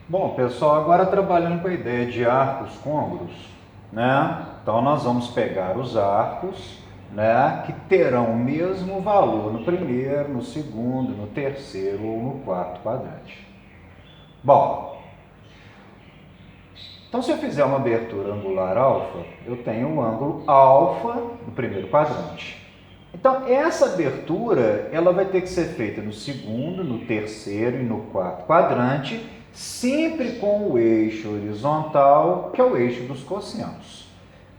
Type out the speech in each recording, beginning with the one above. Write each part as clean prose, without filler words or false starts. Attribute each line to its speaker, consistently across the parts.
Speaker 1: Bom, pessoal, agora trabalhando com a ideia de arcos côngruos, né? Então nós vamos pegar os arcos, né, que terão o mesmo valor no primeiro, no segundo, no terceiro ou no quarto quadrante. Bom, então se eu fizer uma abertura angular alfa, eu tenho o ângulo alfa no primeiro quadrante. Então essa abertura, ela vai ter que ser feita no segundo, no terceiro e no quarto quadrante, sempre com o eixo horizontal, que é o eixo dos cossenos,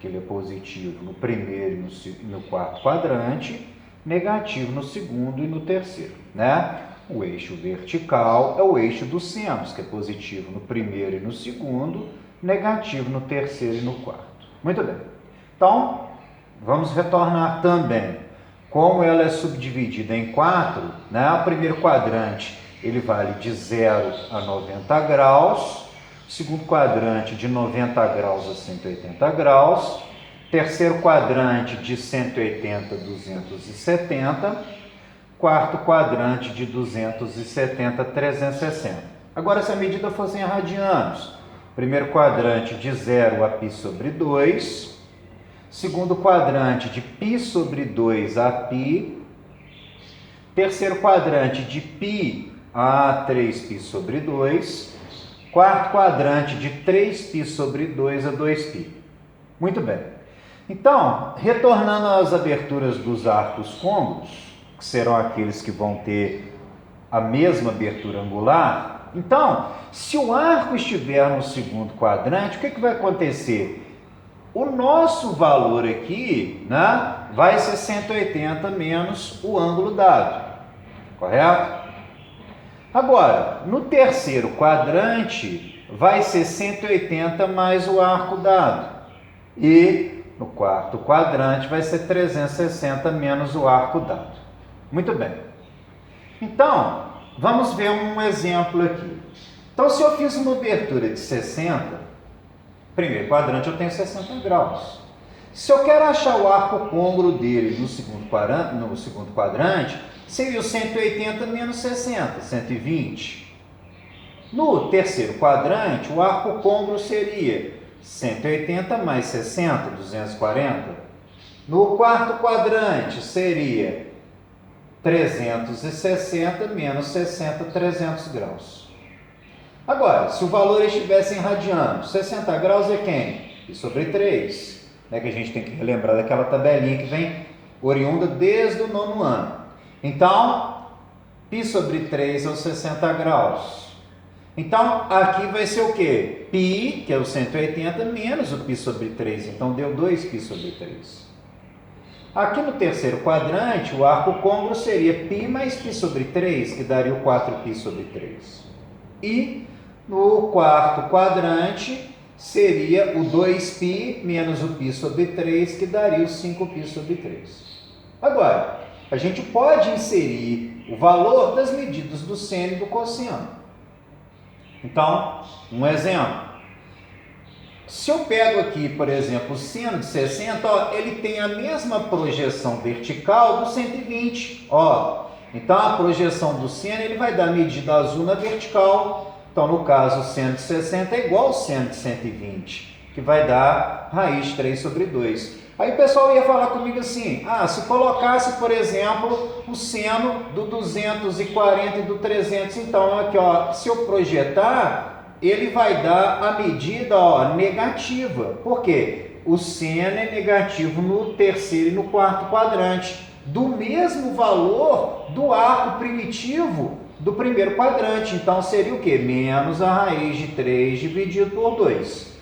Speaker 1: que ele é positivo no primeiro e no quarto quadrante, negativo no segundo e no terceiro, né? O eixo vertical é o eixo dos senos, que é positivo no primeiro e no segundo, negativo no terceiro e no quarto. Muito bem. Então, vamos retornar também. Como ela é subdividida em 4, né? O primeiro quadrante ele vale de 0 a 90 graus, o segundo quadrante de 90 graus a 180 graus, terceiro quadrante de 180 a 270, quarto quadrante de 270 a 360. Agora, se a medida fosse em radianos, primeiro quadrante de 0 a π sobre 2, segundo quadrante de π sobre 2 a π, terceiro quadrante de π a 3π sobre 2, quarto quadrante de 3π sobre 2 a 2π. Muito bem. Então, retornando às aberturas dos arcos côngruos, que serão aqueles que vão ter a mesma abertura angular, então, se o arco estiver no segundo quadrante, o que vai acontecer? O nosso valor aqui, né, vai ser 180 menos o ângulo dado, correto? Agora, no terceiro quadrante, vai ser 180 mais o arco dado. E no quarto quadrante vai ser 360 menos o arco dado. Muito bem. Então, vamos ver um exemplo aqui. Então, se eu fiz uma abertura de 60, primeiro quadrante eu tenho 60 graus. Se eu quero achar o arco côngruo dele no segundo quadrante, seria o 180 menos 60, 120. No terceiro quadrante, o arco côngruo seria 180 mais 60, 240. No quarto quadrante, seria 360 menos 60, 300 graus. Agora, se o valor estivesse em radianos, 60 graus é quem? Π sobre 3. Né, que a gente tem que lembrar daquela tabelinha que vem oriunda desde o 9º ano. Então, π sobre 3 é os 60 graus. Então, aqui vai ser o quê? Π, que é o 180, menos o π sobre 3. Então, deu 2π sobre 3. Aqui no terceiro quadrante, o arco côngruo seria π mais π sobre 3, que daria o 4π sobre 3. E no quarto quadrante, seria o 2π menos o π sobre 3, que daria o 5π sobre 3. Agora, a gente pode inserir o valor das medidas do seno e do cosseno. Então, um exemplo. Se eu pego aqui, por exemplo, o seno de 60, ó, ele tem a mesma projeção vertical do 120. Ó. Então, a projeção do seno ele vai dar a medida azul na vertical. Então, no caso, o seno de 60 é igual ao seno de 120, que vai dar raiz 3 sobre 2. Aí o pessoal ia falar comigo assim, se colocasse, por exemplo, o seno do 240 e do 300, então, aqui, ó, se eu projetar, ele vai dar a medida, ó, negativa. Por quê? O seno é negativo no terceiro e no quarto quadrante, do mesmo valor do arco primitivo do primeiro quadrante. Então, seria o quê? Menos a raiz de 3 dividido por 2.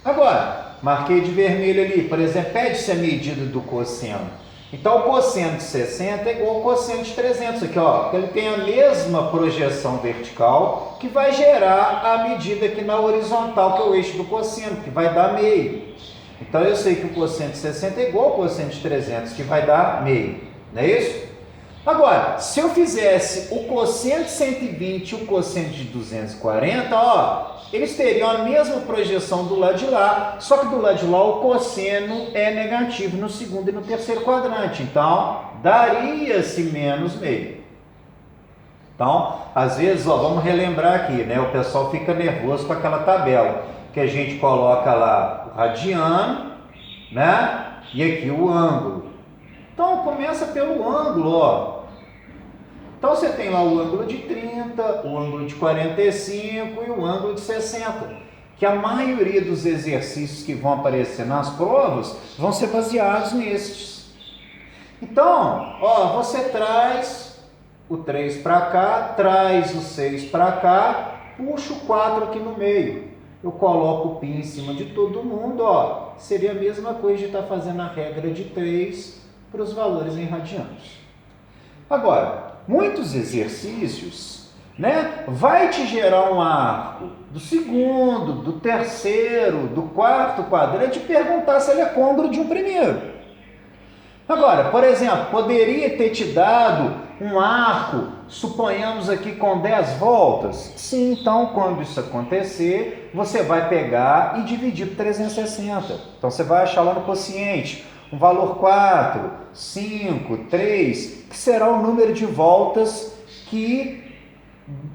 Speaker 1: Agora, marquei de vermelho ali, por exemplo, pede-se a medida do cosseno. Então, o cosseno de 60 é igual ao cosseno de 300 aqui, ó. Ele tem a mesma projeção vertical que vai gerar a medida aqui na horizontal, que é o eixo do cosseno, que vai dar meio. Então, eu sei que o cosseno de 60 é igual ao cosseno de 300, que vai dar meio. Não é isso? Agora, se eu fizesse o cosseno de 120 e o cosseno de 240, ó, eles teriam a mesma projeção do lado de lá, só que do lado de lá o cosseno é negativo no segundo e no terceiro quadrante. Então, daria-se menos meio. Então, às vezes, ó, vamos relembrar aqui, né? O pessoal fica nervoso com aquela tabela, que a gente coloca lá o radiano, né? E aqui o ângulo. Então, começa pelo ângulo, ó. Então, você tem lá o ângulo de 30, o ângulo de 45 e o ângulo de 60. Que a maioria dos exercícios que vão aparecer nas provas vão ser baseados nestes. Então, ó, você traz o 3 para cá, traz o 6 para cá, puxa o 4 aqui no meio. Eu coloco o π em cima de todo mundo, ó. Seria a mesma coisa de estar fazendo a regra de 3 para os valores em radianos. Agora, muitos exercícios, né, vai te gerar um arco do segundo, do terceiro, do quarto quadrante e perguntar se ele é côngruo de um primeiro. Agora, por exemplo, poderia ter te dado um arco, suponhamos aqui com 10 voltas? Sim, então quando isso acontecer, você vai pegar e dividir por 360. Então você vai achar lá no quociente um valor 4, 5, 3, que será o número de voltas que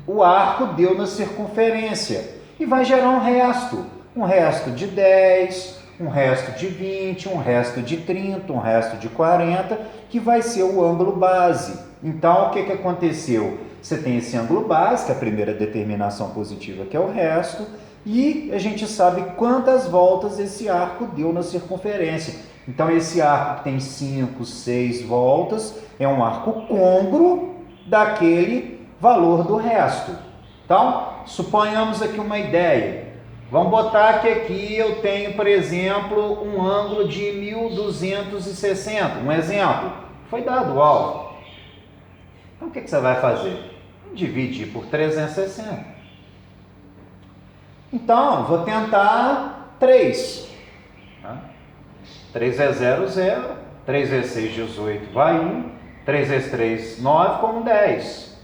Speaker 1: o arco deu na circunferência. E vai gerar um resto de 10, um resto de 20, um resto de 30, um resto de 40, que vai ser o ângulo base. Então, o que aconteceu? Você tem esse ângulo base, que é a primeira determinação positiva, que é o resto, e a gente sabe quantas voltas esse arco deu na circunferência. Então, esse arco que tem 5, 6 voltas é um arco côngruo daquele valor do resto. Então, suponhamos aqui uma ideia. Vamos botar que aqui eu tenho, por exemplo, um ângulo de 1260. Um exemplo. Foi dado o alvo. Então, o que você vai fazer? Dividir por 360. Então, vou tentar 3. 3 é 0, 0. 3 vezes 6, 18, vai 1. 3 vezes 3, 9, como 10.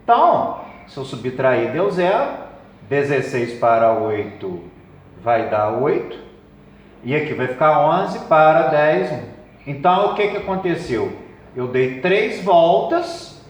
Speaker 1: Então, se eu subtrair, deu 0. 16 para 8 vai dar 8. E aqui vai ficar 11 para 10. Então, o que aconteceu? Eu dei 3 voltas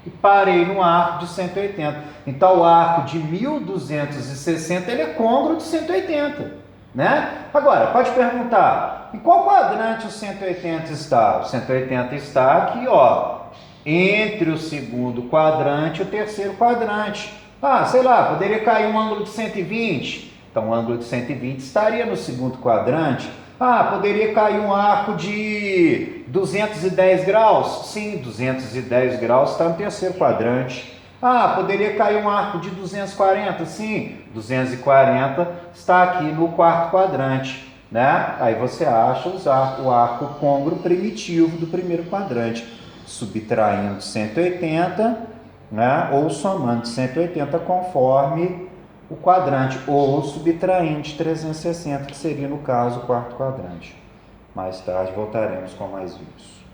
Speaker 1: e parei no arco de 180. Então, o arco de 1260 ele é côngruo de 180. Né? Agora, pode perguntar, em qual quadrante o 180 está? O 180 está aqui, ó, entre o segundo quadrante e o terceiro quadrante. Ah, sei lá, poderia cair um ângulo de 120. Então, o ângulo de 120 estaria no segundo quadrante. Ah, poderia cair um arco de 210 graus. Sim, 210 graus está no terceiro quadrante. Ah, poderia cair um arco de 240. Sim, 240 está aqui no quarto quadrante. Né? Aí você acha o arco côngruo primitivo do primeiro quadrante, subtraindo 180... né? Ou somando 180 conforme o quadrante, ou subtraindo 360, que seria no caso o quarto quadrante. Mais tarde voltaremos com mais vídeos.